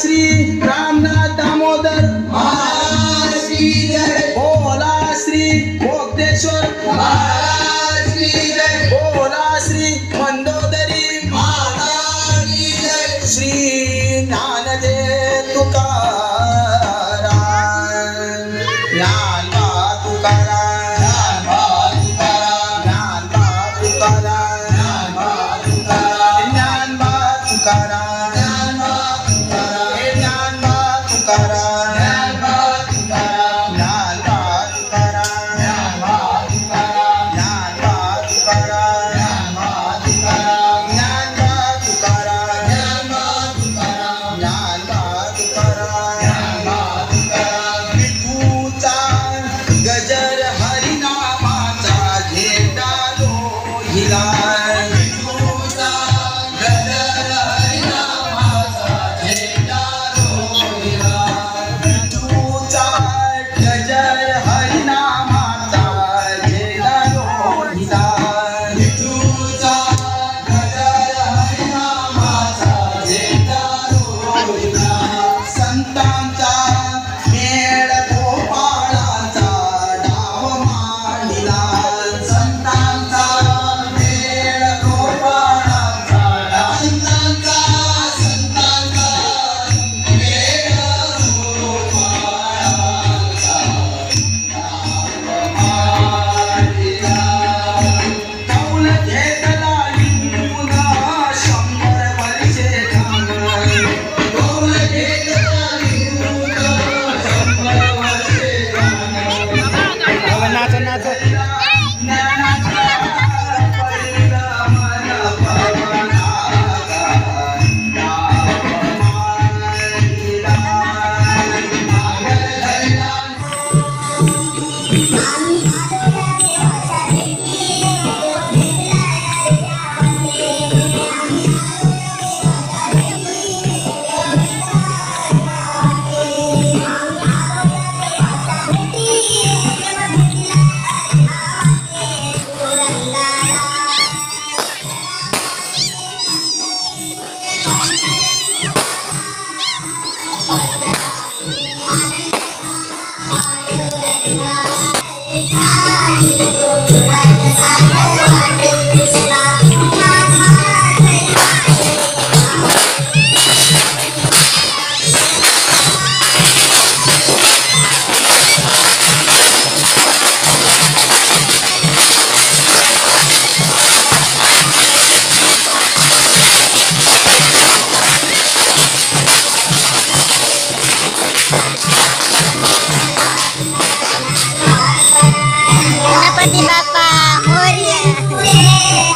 श्री रामनाथ दामोदर महाराज की जय। बोला श्री मोक्तेश्वर महाराज की जय। बोला श्री मंदोदरी माता की जय। श्री ज्ञानदेव तुकाराम ज्ञानबा तुकाराम ज्ञानबा तुकाराम। ज्ञानबा तुकाराम ज्ञानबा तुकाराम। ज्ञानबा तुकाराम ज्ञानबा तुकाराम। ज्ञानबा तुकाराम ज्ञानबा तुकाराम। ज्ञानबा तुकाराम ज्ञानबा तुकाराम। ज्ञानबा तुकाराम ज्ञानबा तुकाराम। ज्ञानबा तुकाराम ज्ञानबा तुकाराम। ज्ञानबा तुकाराम ज्ञानबा तुकाराम। विठूचा गजर हरिनामाचा झेंडा लोहिला विठूचा गजर हरिनामाचा झेंडा रोविला। विठूचा गजर हरिनामाचा झेंडा लोहिला विठूचा गजर हरिनामाचा झेंडा रोविला। संतांचा मेळ गोपाळाचा डाव मांडिला संतांचा मेळ गोपाळाचा संतांचा मेळ गोपाळाचा मांडिला। कौल घेतला लिहून 100 वर्षे झालं कौल घेतला लिहून 100 वर्षे झालं। ज्ञानाचा पहिला मन पवनाचा डाव मांडिला गणपती बाप्पा